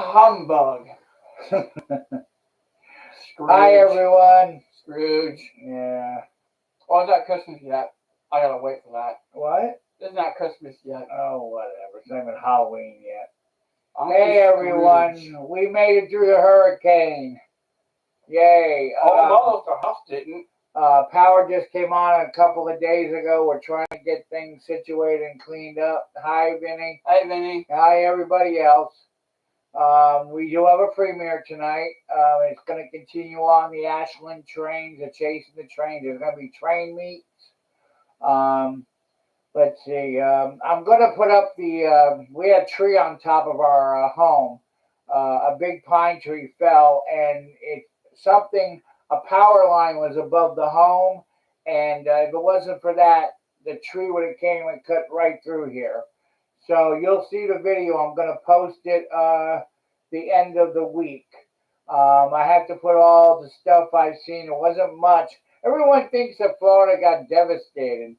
humbug. Hi, everyone. Scrooge. Yeah. Oh, it's not Christmas yet. I gotta wait for that. What? It's not Christmas yet. Oh, whatever. It's not even Halloween yet. I'm Hey, everyone. We made it through the hurricane. Yay. Almost. Our house didn't. Power just came on a couple of days ago. We're trying to get things situated and cleaned up. Hi, Vinny. Hi, Vinny. Hi, everybody else. We do have a premiere tonight. It's going to continue on the Ashland trains, the Chasing the Trains. There's going to be train meets. Let's see. I'm going to put up the, we had a tree on top of our home. A big pine tree fell, and a power line was above the home. And if it wasn't for that, the tree would have came and cut right through here. So you'll see the video. I'm going to post it the end of the week. I have to put all the stuff I've seen. It wasn't much. Everyone thinks that Florida got devastated.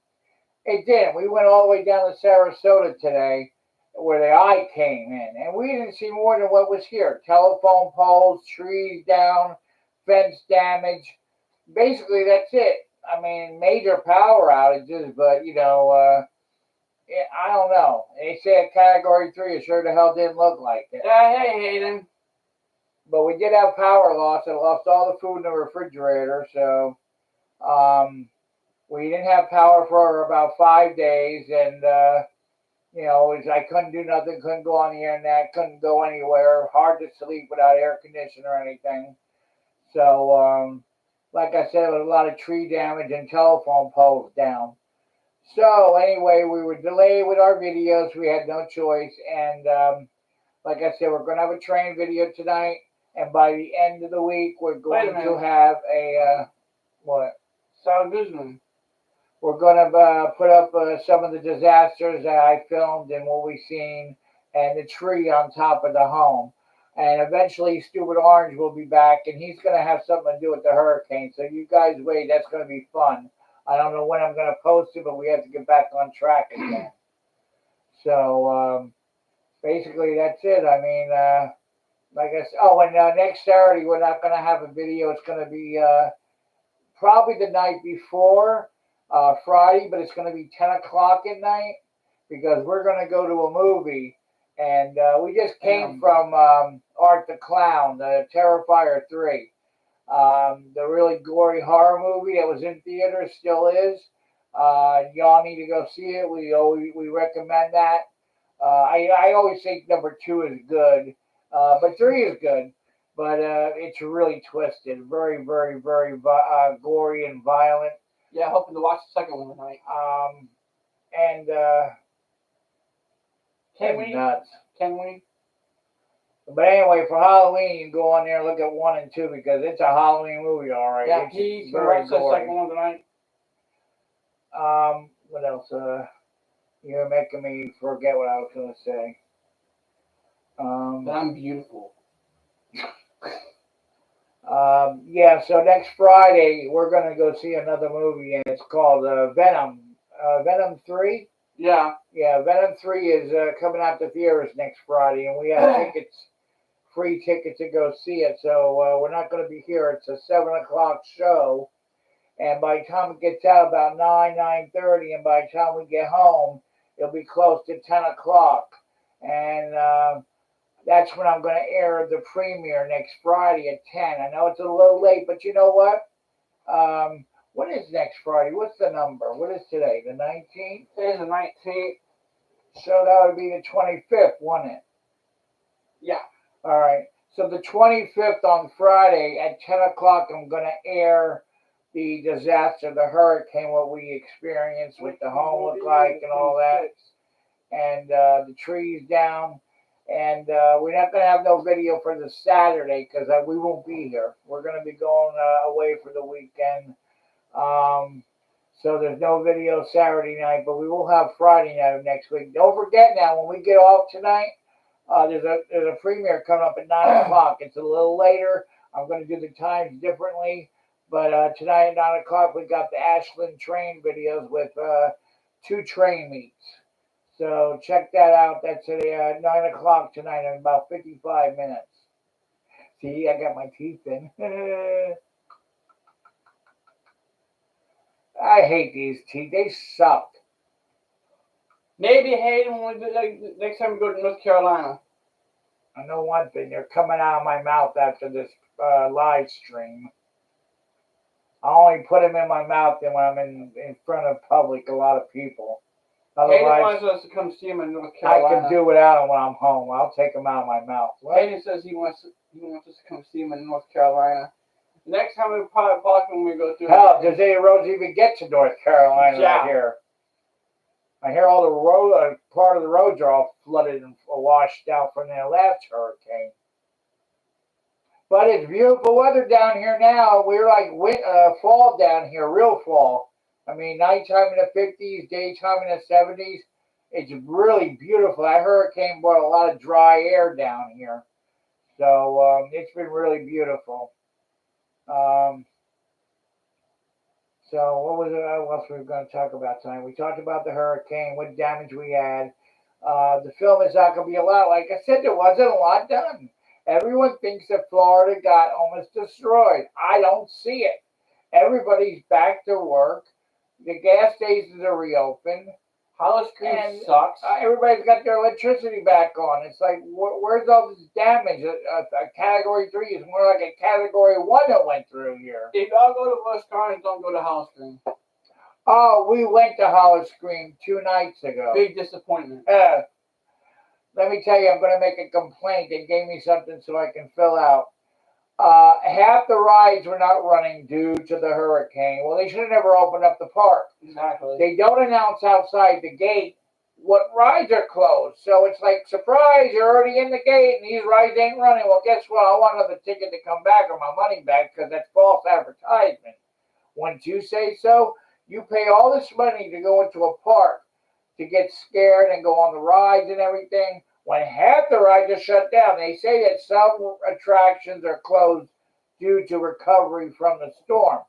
It didn't. We went all the way down to Sarasota today where the eye came in. And we didn't see more than what was here. Telephone poles, trees down, fence damage. Basically, that's it. I mean, major power outages, but, I don't know. They say a Category 3. It sure the hell didn't look like it. Hey, Hayden. But we did have power loss. I lost all the food in the refrigerator. So we didn't have power for about 5 days. And, I couldn't do nothing. Couldn't go on the internet. Couldn't go anywhere. Hard to sleep without air conditioning or anything. So, like I said, there was a lot of tree damage and telephone poles down. So anyway, we were delayed with our videos. We had no choice. And like I said, we're going to have a train video tonight. And by the end of the week, we're going to have a, what? Sound Guzman. We're going to put up some of the disasters that I filmed and what we've seen. And the tree on top of the home. And eventually, Stupid Orange will be back. And he's going to have something to do with the hurricane. So you guys wait. That's going to be fun. I don't know when I'm going to post it, but we have to get back on track again. So, basically, that's it. I mean, like I said, and next Saturday, we're not going to have a video. It's going to be probably the night before Friday, but it's going to be 10 o'clock at night because we're going to go to a movie. And we just came from Art the Clown, the Terrifier 3. The really gory horror movie that was in theaters, still is. Y'all need to go see it. We recommend that. I always think number 2 is good, but 3 is good. But it's really twisted, very, very, very gory and violent. Yeah, hoping to watch the second one tonight. Can we? Nuts. Can we? But anyway, for Halloween, you can go on there and look at 1 and 2 because it's a Halloween movie, all right. Yeah, he's going to watch the second one tonight. What else? You're making me forget what I was going to say. That I'm beautiful. Yeah, so next Friday, we're going to go see another movie, and it's called Venom. Venom 3? Yeah. Yeah, Venom 3 is coming out to theaters next Friday, and we have tickets. Free tickets to go see it, so we're not going to be here. It's a 7 o'clock show, and by the time it gets out about 9:30, and by the time we get home, it'll be close to 10 o'clock, and that's when I'm going to air the premiere next Friday at 10. I know it's a little late, but you know what? What is next Friday? What's the number? What is today? The 19th? Today's the 19th. So that would be the 25th, wouldn't it? Yeah. All right. So the 25th on Friday at 10 o'clock, I'm going to air the disaster, the hurricane, what we experienced, what the home looked like and all that. And the trees down. And we're not going to have no video for the Saturday because we won't be here. We're going to be going away for the weekend. So there's no video Saturday night, but we will have Friday night of next week. Don't forget now, when we get off tonight, there's a premiere coming up at 9 o'clock. It's a little later. I'm going to do the times differently. But tonight at 9 o'clock, we got the Ashland train videos with 2 train meets. So check that out. That's at 9 o'clock tonight in about 55 minutes. See, I got my teeth in. I hate these teeth. They suck. Maybe hate them when next time we go to North Carolina. I know one thing. They're coming out of my mouth after this live stream. I only put them in my mouth when I'm in front of public, a lot of people. Hayden Otherwise, wants us to come see him in North I Carolina. can do without them when I'm home. I'll take them out of my mouth. What? Hayden says he wants us to come see him in North Carolina. Next time we probably when we go through. Hell, does any roads even get to North Carolina right here? I hear all the road, part of the roads are all flooded and washed out from their last hurricane. But it's beautiful weather down here now. We're like fall down here, real fall. I mean, nighttime in the 50s, daytime in the 70s. It's really beautiful. That hurricane brought a lot of dry air down here. So it's been really beautiful. So what was it? What else we were going to talk about tonight? We talked about the hurricane, what damage we had. The film is not going to be a lot. Like I said, there wasn't a lot done. Everyone thinks that Florida got almost destroyed. I don't see it. Everybody's back to work. The gas stations are reopened. Hollis Creek sucks. Everybody's got their electricity back on. It's like, where's all this damage? A Category 3 is more like a Category 1 that went through here. If y'all go to Busch Gardens, don't go to Hollis Green. Oh, we went to Hollis Green 2 nights ago. Big disappointment. Let me tell you, I'm going to make a complaint. They gave me something so I can fill out. Half the rides were not running due to the hurricane. Well, they should have never opened up the park. Exactly. They don't announce outside the gate what rides are closed. So it's like, surprise, you're already in the gate and these rides ain't running. Well, guess what? I want another ticket to come back or my money back because that's false advertisement. Once you say so, you pay all this money to go into a park to get scared and go on the rides and everything. When half the rides are shut down, they say that some attractions are closed due to recovery from the storm.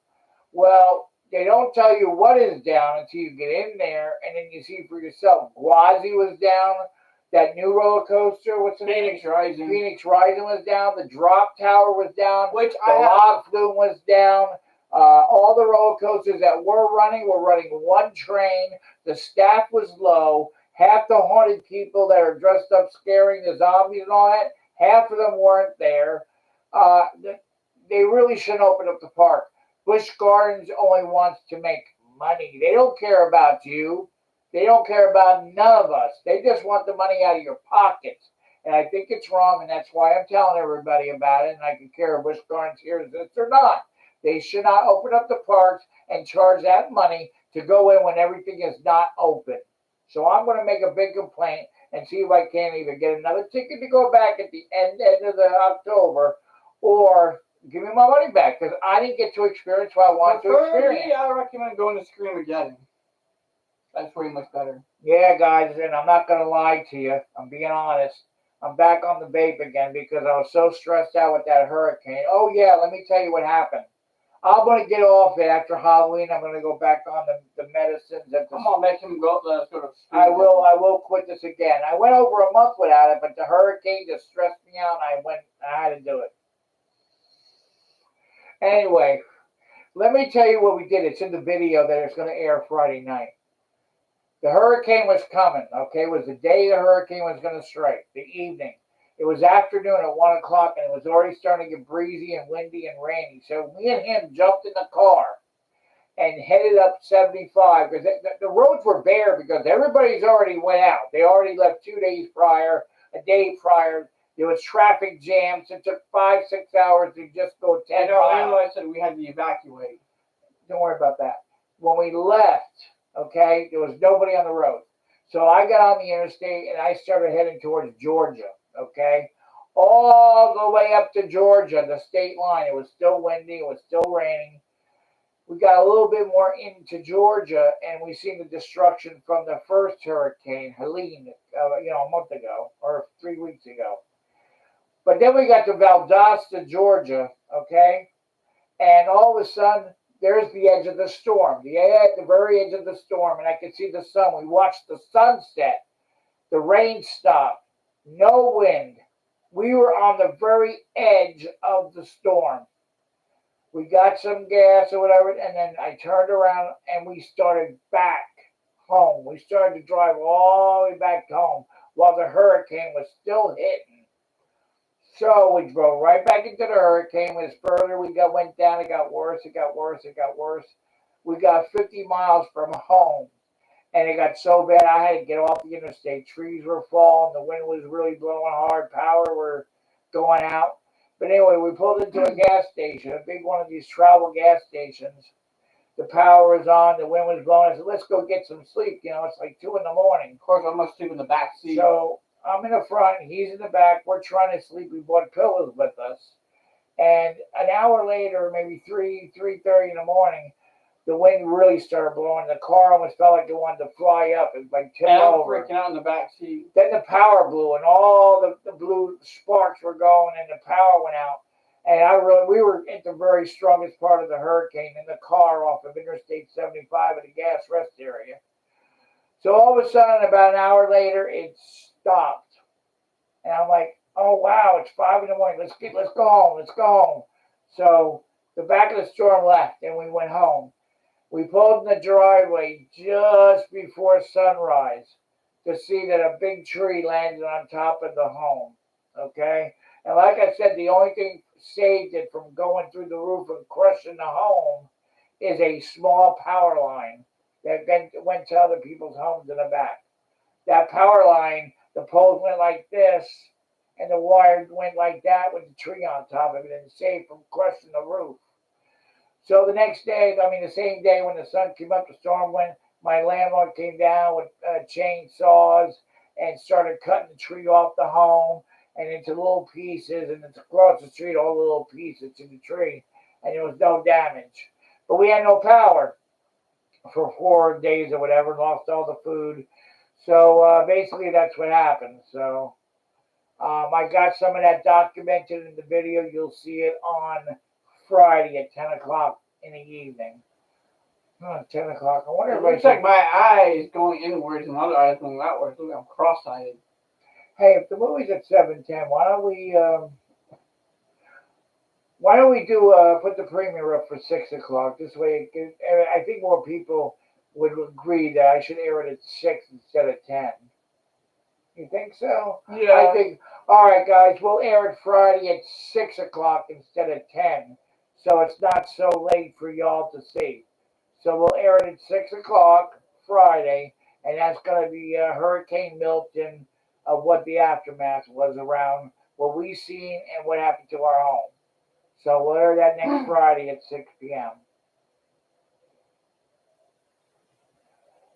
Well, they don't tell you what is down until you get in there, and then you see for yourself. Gwazi was down. That new roller coaster, what's the name? Phoenix Rising. Phoenix Rising was down. The Drop Tower was down. Which the Log Flume was down. All the roller coasters that were running one train. The staff was low. Half the haunted people that are dressed up scaring the zombies and all that, half of them weren't there. They really shouldn't open up the park. Busch Gardens only wants to make money. They don't care about you. They don't care about none of us. They just want the money out of your pockets. And I think it's wrong, and that's why I'm telling everybody about it, and I can care if Busch Gardens hears this or not. They should not open up the parks and charge that money to go in when everything is not open. So I'm going to make a big complaint and see if I can either get another ticket to go back at the end of the October or give me my money back because I didn't get to experience what I want to experience. I recommend going to Screamageddon. That's way much better. Yeah, guys, and I'm not going to lie to you. I'm being honest. I'm back on the vape again because I was so stressed out with that hurricane. Oh, yeah, let me tell you what happened. I'm going to get off it after Halloween. I'm going to go back on the medicines. Come on, make him go sort of. I will quit this again. I went over a month without it, but the hurricane just stressed me out, and I had to do it. Anyway, let me tell you what we did. It's in the video that it's going to air Friday night. The hurricane was coming, okay? It was the day the hurricane was going to strike, the evening. It was afternoon at 1 o'clock, and it was already starting to get breezy and windy and rainy. So me and him jumped in the car and headed up 75 because the roads were bare because everybody's already went out. They already left 2 days prior, a day prior. There was traffic jams. It took 5-6 hours to just go 10 miles. I know I said we had to evacuate. Don't worry about that. When we left, okay, there was nobody on the road. So I got on the interstate and I started heading towards Georgia. Okay, all the way up to Georgia, the state line. It was still windy. It was still raining. We got a little bit more into Georgia, and we seen the destruction from the first hurricane, Helene, a month ago or 3 weeks ago. But then we got to Valdosta, Georgia, okay, and all of a sudden, there's the edge of the storm, the very edge of the storm, and I could see the sun. We watched the sunset The rain stopped. No wind. We were on the very edge of the storm. We got some gas or whatever, and then I turned around and we started back home. We started to drive all the way back home while the hurricane was still hitting. So we drove right back into the hurricane. As further went down, it got worse, it got worse, it got worse. We got 50 miles from home. And it got so bad I had to get off the interstate. Trees were falling, the wind was really blowing hard, power were going out. But anyway, we pulled into a gas station, a big one of these travel gas stations. The power was on, the wind was blowing. I said, let's go get some sleep. It's like 2 in the morning. Of course, I must sleep in the back seat. So I'm in the front, he's in the back. We're trying to sleep. We brought pillows with us. And an hour later, maybe 3:30 in the morning, the wind really started blowing. The car almost felt like it wanted to fly up and like tip over. Freaking out in the back seat. Then the power blew, and all the blue sparks were going, and the power went out. And we were at the very strongest part of the hurricane in the car off of Interstate 75 at the gas rest area. So all of a sudden, about an hour later, it stopped, and I'm like, "Oh wow, it's 5 in the morning. Let's go home. Let's go home." So the back of the storm left, and we went home. We pulled in the driveway just before sunrise to see that a big tree landed on top of the home. Okay? And like I said, the only thing saved it from going through the roof and crushing the home is a small power line that went to other people's homes in the back. That power line, the poles went like this, and the wire went like that with the tree on top of it and saved from crushing the roof. So the next day, the same day when the sun came up, the storm went, my landlord came down with chainsaws and started cutting the tree off the home and into little pieces, and it's across the street, all the little pieces to the tree, and there was no damage. But we had no power for 4 days or whatever, lost all the food. So basically that's what happened. So I got some of that documented in the video. You'll see it on Friday at 10 o'clock in the evening. 10 o'clock. I wonder if it looks like my eyes going inwards and other eyes going outwards. Look, I'm cross-eyed. Hey, if the movie's at 7:10, why don't we put the premiere up for 6 o'clock? This way, I think more people would agree that I should air it at 6 instead of 10. You think so? Yeah. I think. All right, guys, we'll air it Friday at 6 o'clock instead of 10, so it's not so late for y'all to see. So we'll air it at 6 o'clock Friday, and that's going to be Hurricane Milton, of what the aftermath was around, what we seen and what happened to our home. So we'll air that next Friday at 6 p.m.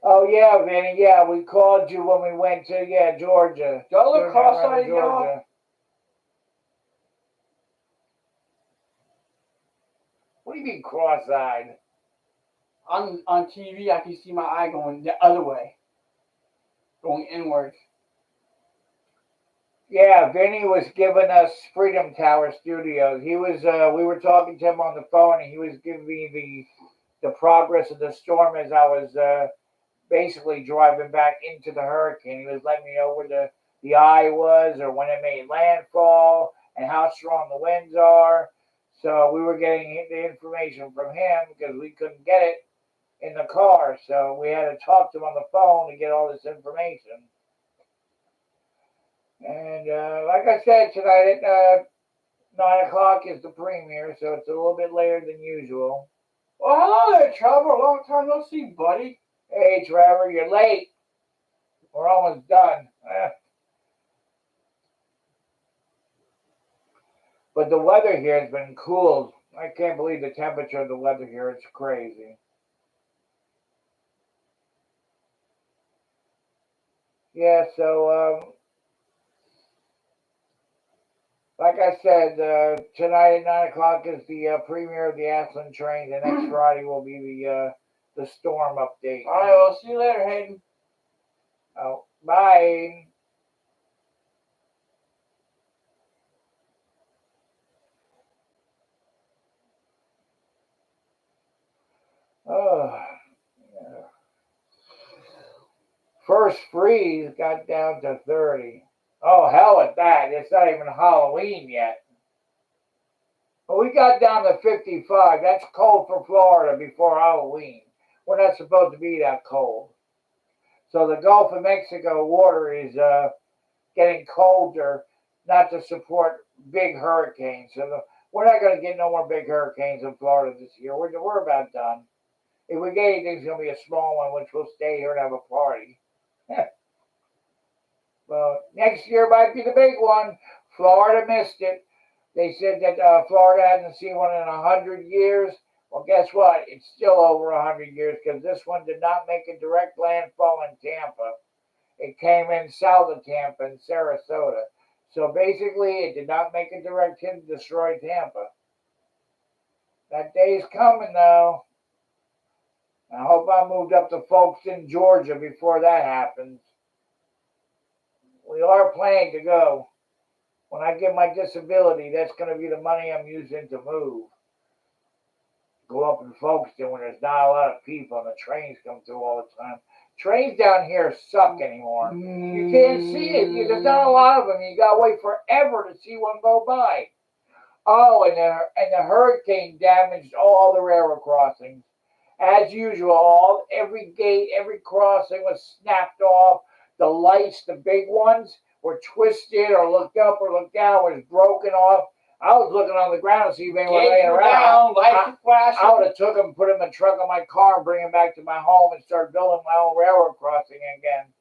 Oh, yeah, Vinny, yeah, we called you when we went to, Georgia. Y'all look cross-eyed, y'all. What do you mean cross-eyed? On TV, I can see my eye going the other way, going inwards. Yeah, Vinny was giving us Freedom Tower Studios. He was, we were talking to him on the phone, and he was giving me the progress of the storm as I was basically driving back into the hurricane. He was letting me know where the eye was, or when it made landfall, and how strong the winds are. So we were getting the information from him because we couldn't get it in the car. So we had to talk to him on the phone to get all this information. And like I said, tonight at 9 o'clock is the premiere, so it's a little bit later than usual. Well, hello there, Trevor. A long time no see, buddy. Hey, Trevor, you're late. We're almost done. But the weather here has been cool. I can't believe the temperature of the weather here. It's crazy. Yeah, so like I said, tonight at 9 o'clock is the premiere of the Ashland Train. The next Friday will be the storm update. All right, well, see you later, Hayden. Oh, bye. Oh, yeah. First first freeze got down to 30. Oh, hell with that. It's not even Halloween yet. But we got down to 55. That's cold for Florida before Halloween. We're not supposed to be that cold. So the Gulf of Mexico water is getting colder, not to support big hurricanes. So we're not going to get no more big hurricanes in Florida this year. We're about done. If we get anything, it's going to be a small one, which we'll stay here and have a party. Well, next year might be the big one. Florida missed it. They said that Florida hasn't seen one in 100 years. Well, guess what? It's still over 100 years because this one did not make a direct landfall in Tampa. It came in south of Tampa in Sarasota. So basically, it did not make a direct hit and destroy Tampa. That day's coming, though. I hope I moved up to Folkestone, Georgia before that happens. We are planning to go. When I get my disability, that's going to be the money I'm using to move. Go up in Folkestone when there's not a lot of people and the trains come through all the time. Trains down here suck anymore. You can't see it. There's not a lot of them. You got to wait forever to see one go by. Oh, and the hurricane damaged all the railroad crossings. As usual, every gate, every crossing was snapped off. The lights, the big ones, were twisted or looked up or looked down, was broken off. I was looking on the ground to see if anyone laying around. I would have took them, put them in the trunk of my car, and bring them back to my home and start building my own railroad crossing again.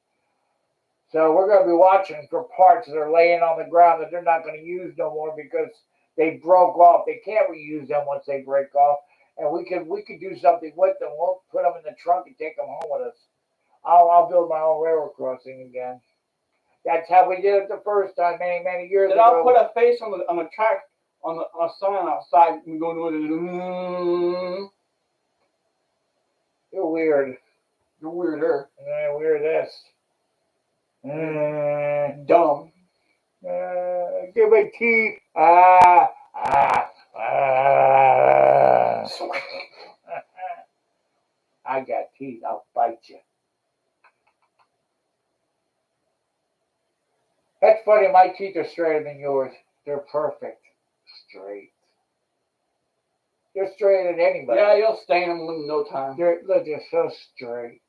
So we're going to be watching for parts that are laying on the ground that they're not going to use no more because they broke off. They can't reuse them once they break off. And we could do something with them. We'll put them in the trunk and take them home with us. I'll build my own railroad crossing again. That's how we did it the first time, many years ago. Then I'll put a face on the track on a sign outside and go to it. You're weird. You're weirder. Weird this. Dumb. Give my teeth. I got teeth. I'll bite you. That's funny. My teeth are straighter than yours. They're perfect. Straight. They're straighter than anybody. Yeah, you'll stain them in no time. They're just so straight.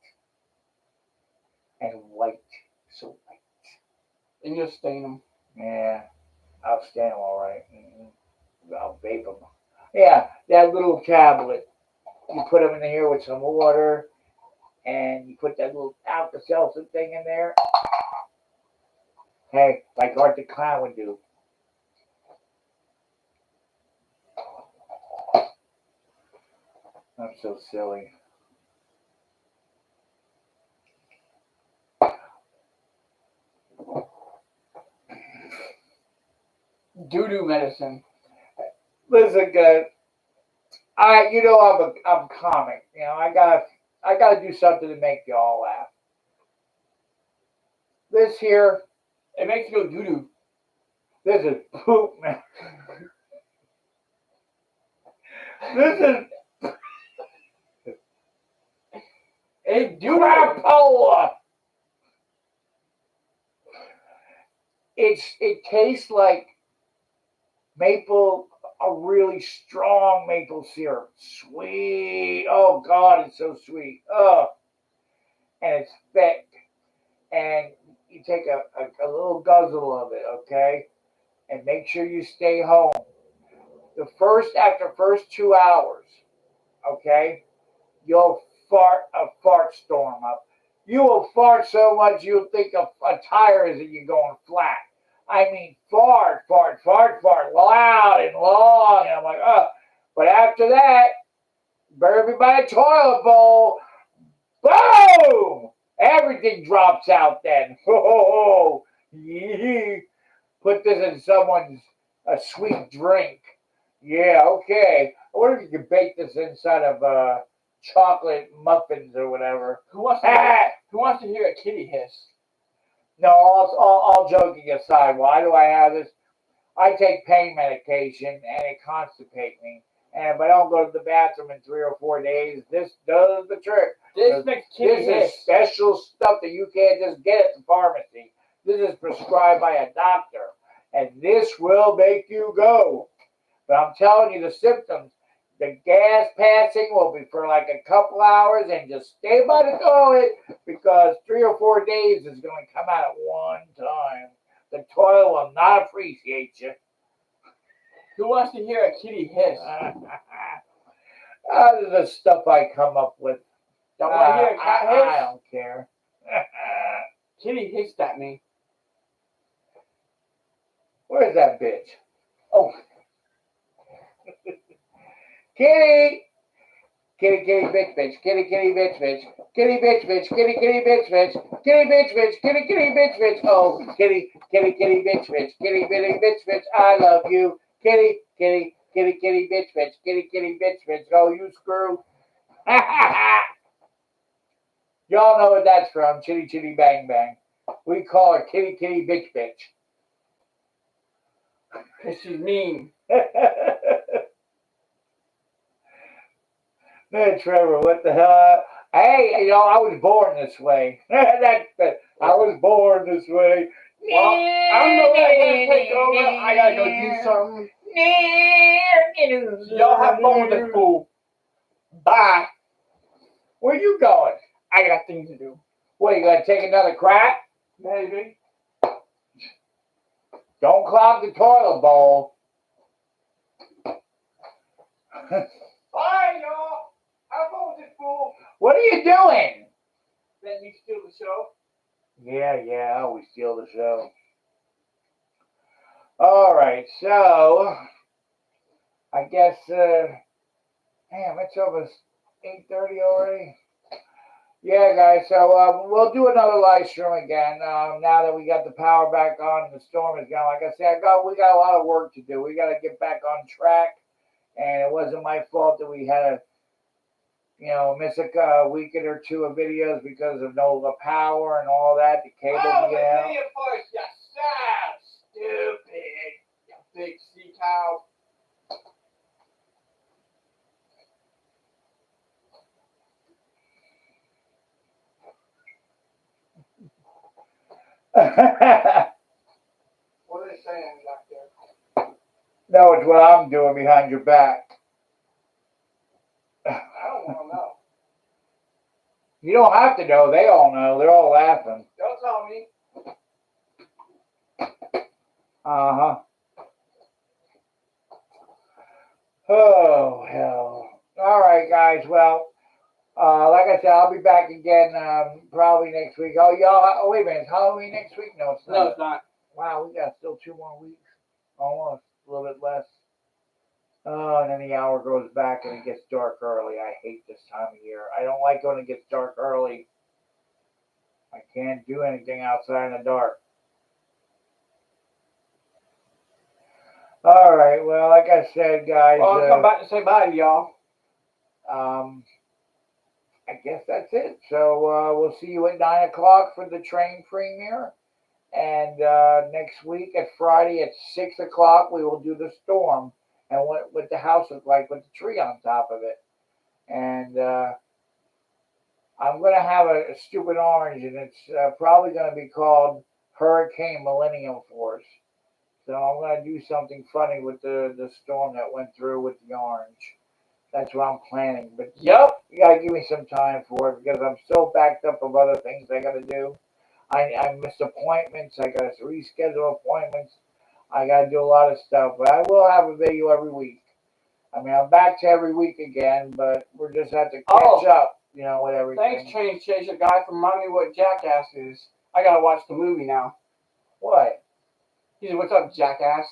And white. So white. And you'll stain them. Yeah. I'll stain them all right. I'll vape them. Yeah, that little tablet. You put them in here with some water. And you put that little Alka-Seltzer thing in there. Hey, like Art the Clown would do. I'm so silly. Doo-doo medicine. Listen, guys. I'm comic. I gotta do something to make y'all laugh. This here. It makes you go doo-doo. This is poop, man. This is a crapola. It tastes like a really strong maple syrup. Sweet. Oh God, it's so sweet. Oh, and it's thick. And you take a little guzzle of it, okay? And make sure you stay home. After first 2 hours, okay, you'll fart a fart storm up. You will fart so much you'll think a tire is going flat. I mean, fart, loud and long. And I'm like, oh. But after that, bury me by a toilet bowl. Boom! Everything drops out then. Oh, put this in someone's a sweet drink. Yeah, okay. I wonder if you could bake this inside of chocolate muffins or whatever. Who wants to hear a kitty hiss? No, all joking aside, why do I have this? I take pain medication and it constipates me. And if I don't go to the bathroom in 3 or 4 days, this does the trick. This makes kitty This hiss. is special stuff that you can't just get at the pharmacy. This is prescribed by a doctor. And this will make you go. But I'm telling you the symptoms. The gas passing will be for like a couple hours, and just stay by the toilet because 3 or 4 days is going to come out at one time. The toilet will not appreciate you. Who wants to hear a kitty hiss? This is the stuff I come up with. Don't want to hear a cat hiss? I don't care. Kitty hissed at me. Where's that bitch? Oh. Kitty! Kitty, kitty, bitch, bitch. Kitty, kitty, bitch, bitch. Kitty, bitch, bitch. Kitty, kitty, bitch, bitch. Kitty, bitch, bitch. Kitty, kitty, bitch, bitch. Oh, kitty, kitty, kitty, bitch, bitch. Kitty, bitty, bitch, bitch. I love you. Kitty, kitty, kitty, kitty, bitch, bitch. Kitty, kitty, bitch, bitch. Oh, you screw. Y'all know what that's from. Chitty, chitty, bang, bang. We call her kitty, kitty, bitch, bitch. Because she's mean. Hey, Trevor, what the hell? Hey, you know, I was born this way. I was born this way. Well, I'm gonna take over. I gotta go do something. Y'all have fun with this fool. Bye. Where you going? I got things to do. What, you gonna take another crap? Maybe. Don't clog the toilet bowl. Bye, y'all. Have fun with this fool. What are you doing? Let me steal the show. Yeah, I always steal the show. All right, so I guess, damn, it's almost 8:30 already. Yeah, guys, so we'll do another live stream again now that we got the power back on and the storm is gone. Like I said, we got a lot of work to do. We got to get back on track, and it wasn't my fault that we had to, miss a weekend or two of videos because of no power and all that. The cable being out. Millenniumforce, you sad, stupid, you big sea cow. What are they saying back there? No, it's what I'm doing behind your back. I don't want to know. You don't have to know. They all know. They're all laughing. Don't tell me. Uh-huh. Oh, hell. All right, guys. Well, like I said, I'll be back again probably next week. Oh, wait a minute. It's Halloween next week? No, it's not. No, it's not. Wow, we got still 2 more weeks. Almost. A little bit less. Oh, and then the hour goes back and it gets dark early. I hate this time of year. I don't like when it gets dark early. I can't do anything outside in the dark. All right. Well, like I said, guys. Well, I'll come back to say bye to y'all. I guess that's it. So we'll see you at 9 o'clock for the train premiere. And next week at Friday at 6 o'clock, we will do the storm and what the house looked like with the tree on top of it. And I'm going to have a stupid orange, and it's probably going to be called Hurricane Millenniumforce. So I'm going to do something funny with the storm that went through with the orange. That's what I'm planning. But Yep. You got to give me some time for it because I'm so backed up of other things I got to do. I missed appointments. I got to reschedule appointments. I got to do a lot of stuff. But I will have a video every week. I mean, I'm back to every week again, but we're just have to catch up, with everything. Thanks, Train Chaser guy, for reminding me what Jackass is. I got to watch the movie now. What? He said, "What's up, Jackass?"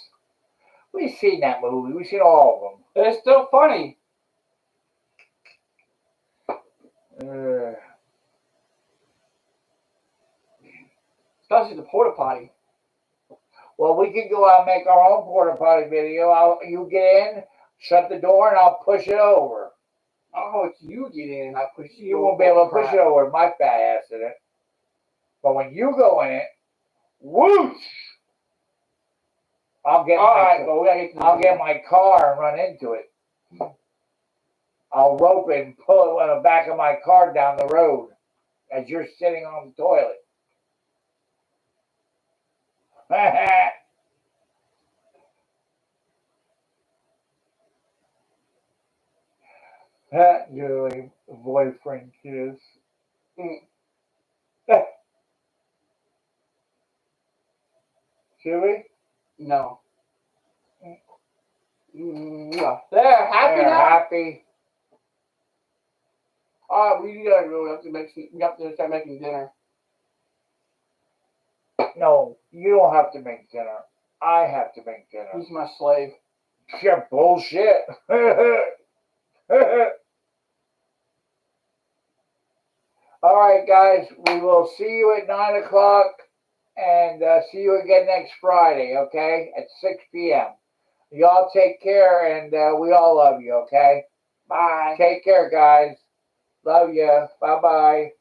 We've seen that movie. We've seen all of them. But it's still funny. Especially the porta potty. Well, we can go out and make our own porta potty video. You get in, shut the door, and I'll push it over. Oh, it's you get in and I push you. You won't be able to push it over. My fat ass in it. But when you go in it, whoosh! I'll get my car and run into it. I'll rope it and pull it on the back of my car down the road as you're sitting on the toilet. Julie, boyfriend kiss. Should we? No. There, happy They're now? happy. We gotta go. We have to start making dinner. No, you don't have to make dinner. I have to make dinner. He's my slave. Yeah, bullshit. All right, guys. We will see you at 9 o'clock and see you again next Friday, okay? At 6 p.m. Y'all take care, and we all love you, okay? Bye. Take care, guys. Love you. Bye-bye.